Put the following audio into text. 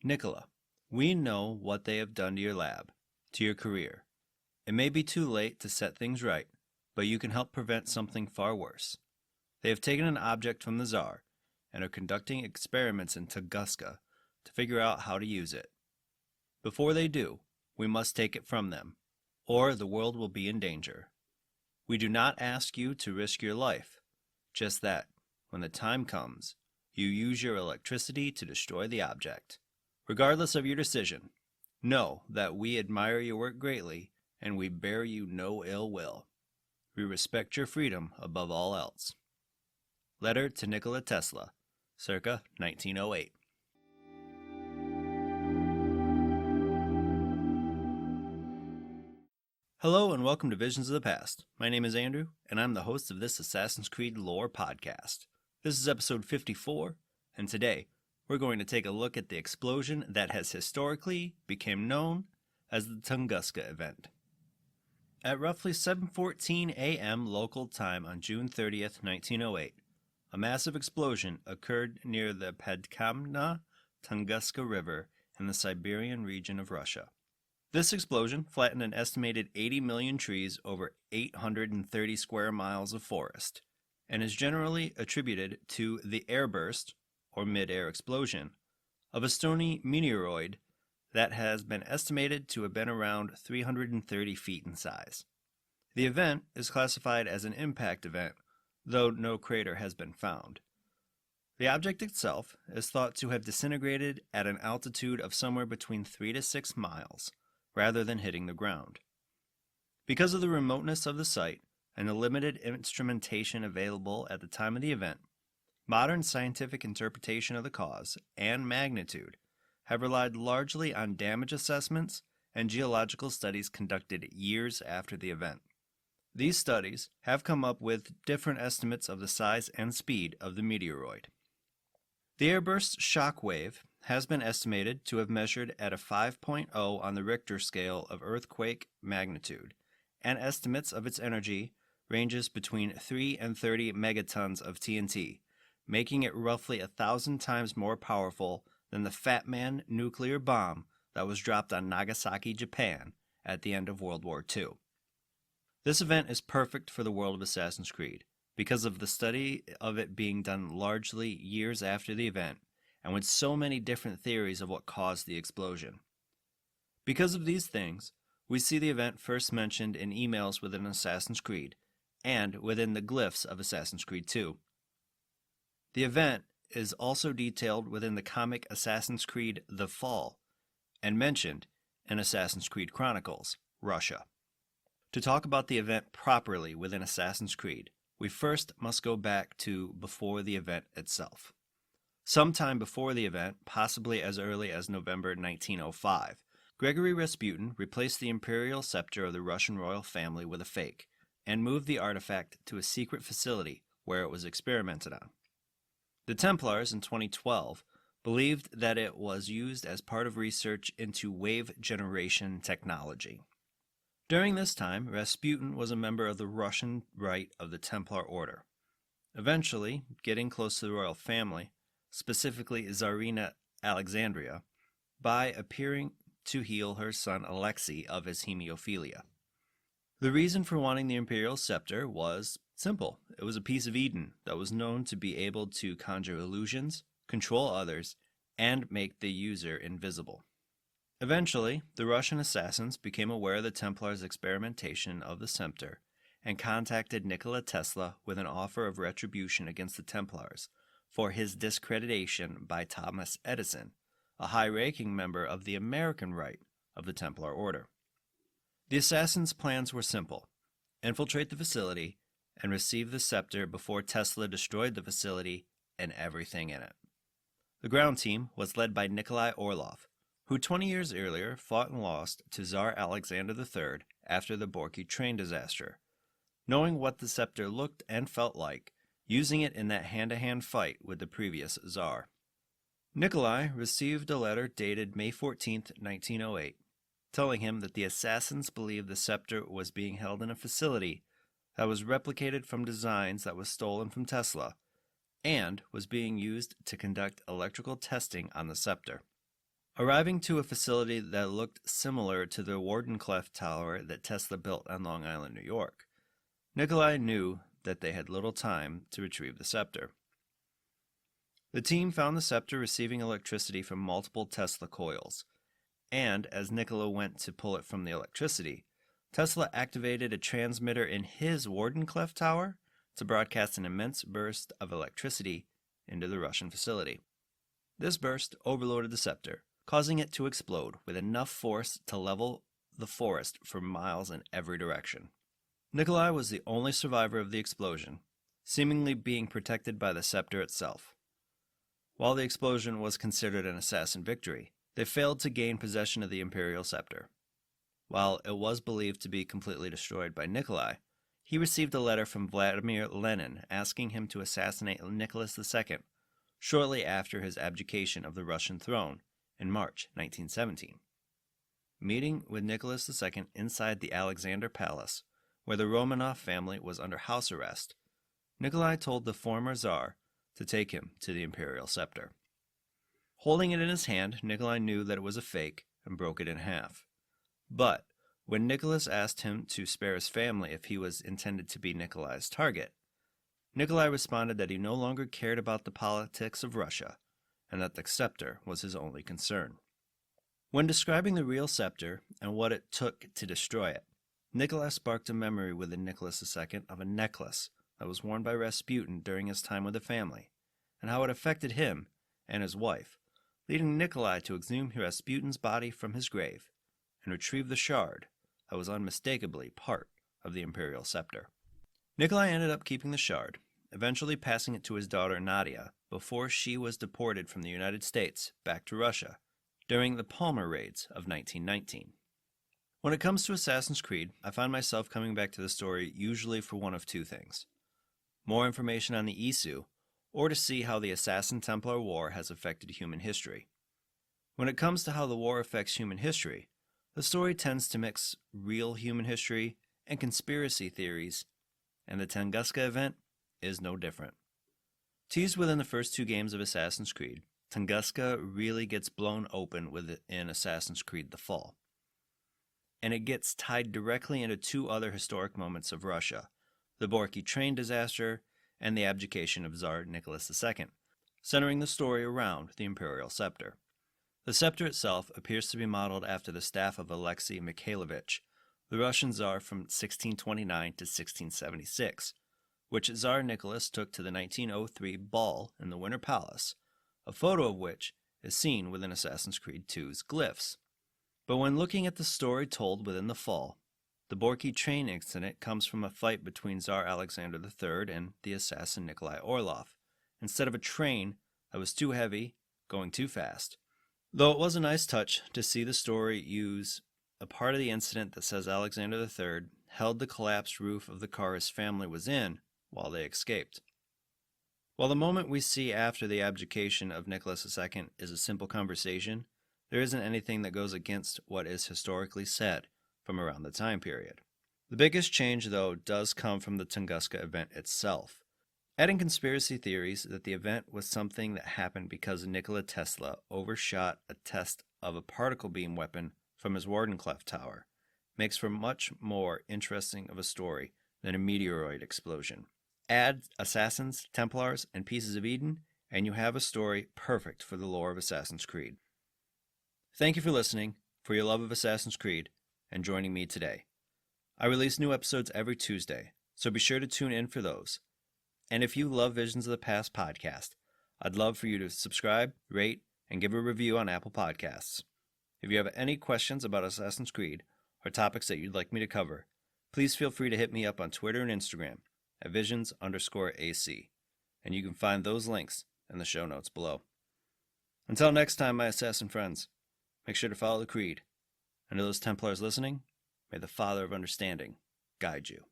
Nicola, we know what they have done to your lab, to your career. It may be too late to set things right, but you can help prevent something far worse. They have taken an object from the Tsar and are conducting experiments in Tunguska to figure out how to use it. Before they do, we must take it from them, or the world will be in danger. We do not ask you to risk your life, just that, when the time comes, you use your electricity to destroy the object. Regardless of your decision, know that we admire your work greatly and we bear you no ill will. We respect your freedom above all else. Letter to Nikola Tesla, circa 1908. Hello and welcome to Visions of the Past. My name is Andrew, and I'm the host of this Assassin's Creed lore podcast. This is episode 54, and today we're going to take a look at the explosion that has historically become known as the Tunguska Event. At roughly 7:14 a.m. local time on June 30th, 1908, a massive explosion occurred near the Padkamna Tunguska River in the Siberian region of Russia. This explosion flattened an estimated 80 million trees over 830 square miles of forest, and is generally attributed to the airburst, or mid-air explosion, of a stony meteoroid that has been estimated to have been around 330 feet in size. The event is classified as an impact event, though no crater has been found. The object itself is thought to have disintegrated at an altitude of somewhere between 3 to 6 miles, rather than hitting the ground. Because of the remoteness of the site and the limited instrumentation available at the time of the event, modern scientific interpretation of the cause and magnitude have relied largely on damage assessments and geological studies conducted years after the event. These studies have come up with different estimates of the size and speed of the meteoroid. The airburst shock wave has been estimated to have measured at a 5.0 on the Richter scale of earthquake magnitude, and estimates of its energy ranges between 3 and 30 megatons of TNT, making it roughly 1,000 times more powerful than the Fat Man nuclear bomb that was dropped on Nagasaki, Japan at the end of World War II. This event is perfect for the world of Assassin's Creed because of the study of it being done largely years after the event, and with so many different theories of what caused the explosion. Because of these things, we see the event first mentioned in emails within Assassin's Creed, and within the glyphs of Assassin's Creed 2. The event is also detailed within the comic Assassin's Creed The Fall, and mentioned in Assassin's Creed Chronicles, Russia. To talk about the event properly within Assassin's Creed, we first must go back to before the event itself. Sometime before the event, possibly as early as November 1905, Gregory Rasputin replaced the imperial scepter of the Russian royal family with a fake, and moved the artifact to a secret facility where it was experimented on. The Templars in 2012 believed that it was used as part of research into wave generation technology. During this time, Rasputin was a member of the Russian Rite of the Templar Order. Eventually, getting close to the royal family, specifically Tsarina Alexandria, by appearing to heal her son Alexei of his hemophilia. The reason for wanting the imperial scepter was simple. It was a piece of Eden that was known to be able to conjure illusions, control others, and make the user invisible. Eventually, the Russian assassins became aware of the Templars' experimentation of the scepter and contacted Nikola Tesla with an offer of retribution against the Templars for his discreditation by Thomas Edison, a high-ranking member of the American Rite of the Templar Order. The assassins' plans were simple: infiltrate the facility and receive the scepter before Tesla destroyed the facility and everything in it. The ground team was led by Nikolai Orlov, who 20 years earlier fought and lost to Tsar Alexander III after the Gorky train disaster. Knowing what the scepter looked and felt like, using it in that hand-to-hand fight with the previous Tsar. Nikolai received a letter dated May 14, 1908, telling him that the assassins believed the scepter was being held in a facility that was replicated from designs that was stolen from Tesla and was being used to conduct electrical testing on the scepter. Arriving to a facility that looked similar to the Wardenclyffe Tower that Tesla built on Long Island, New York, Nikolai knew that they had little time to retrieve the scepter. The team found the scepter receiving electricity from multiple Tesla coils, and as Nikola went to pull it from the electricity, Tesla activated a transmitter in his Wardenclyffe Tower to broadcast an immense burst of electricity into the Russian facility. This burst overloaded the scepter, causing it to explode with enough force to level the forest for miles in every direction. Nikolai was the only survivor of the explosion, seemingly being protected by the scepter itself. While the explosion was considered an assassin victory, they failed to gain possession of the Imperial scepter. While it was believed to be completely destroyed by Nikolai, he received a letter from Vladimir Lenin asking him to assassinate Nicholas II shortly after his abdication of the Russian throne in March 1917. Meeting with Nicholas II inside the Alexander Palace, where the Romanov family was under house arrest, Nikolai told the former Tsar to take him to the Imperial scepter. Holding it in his hand, Nikolai knew that it was a fake and broke it in half. But when Nicholas asked him to spare his family if he was intended to be Nikolai's target, Nikolai responded that he no longer cared about the politics of Russia and that the scepter was his only concern. When describing the real scepter and what it took to destroy it, Nikolai sparked a memory within Nicholas II of a necklace that was worn by Rasputin during his time with the family, and how it affected him and his wife, leading Nikolai to exhume Rasputin's body from his grave and retrieve the shard that was unmistakably part of the Imperial scepter. Nikolai ended up keeping the shard, eventually passing it to his daughter Nadia before she was deported from the United States back to Russia during the Palmer raids of 1919. When it comes to Assassin's Creed, I find myself coming back to the story usually for one of two things: more information on the Isu, or to see how the Assassin-Templar War has affected human history. When it comes to how the war affects human history, the story tends to mix real human history and conspiracy theories, and the Tunguska Event is no different. Teased within the first two games of Assassin's Creed, Tunguska really gets blown open within Assassin's Creed The Fall. And it gets tied directly into two other historic moments of Russia: the Borky train disaster and the abdication of Tsar Nicholas II, centering the story around the Imperial scepter. The scepter itself appears to be modeled after the staff of Alexei Mikhailovich, the Russian Tsar from 1629 to 1676, which Tsar Nicholas took to the 1903 ball in the Winter Palace, a photo of which is seen within Assassin's Creed II's glyphs. But when looking at the story told within The Fall, the Borky train incident comes from a fight between Tsar Alexander III and the assassin Nikolai Orlov, instead of a train that was too heavy, going too fast. Though it was a nice touch to see the story use a part of the incident that says Alexander III held the collapsed roof of the car his family was in while they escaped. While the moment we see after the abdication of Nicholas II is a simple conversation, there isn't anything that goes against what is historically said from around the time period. The biggest change, though, does come from the Tunguska event itself, adding conspiracy theories that the event was something that happened because Nikola Tesla overshot a test of a particle beam weapon from his Wardenclyffe Tower makes for much more interesting of a story than a meteoroid explosion. Add assassins, Templars, and pieces of Eden, and you have a story perfect for the lore of Assassin's Creed. Thank you for listening, for your love of Assassin's Creed, and joining me today. I release new episodes every Tuesday, so be sure to tune in for those. And if you love Visions of the Past podcast, I'd love for you to subscribe, rate, and give a review on Apple Podcasts. If you have any questions about Assassin's Creed or topics that you'd like me to cover, please feel free to hit me up on Twitter and Instagram at visions_AC, and you can find those links in the show notes below. Until next time, my assassin friends, make sure to follow the Creed. And to those Templars listening, may the Father of Understanding guide you.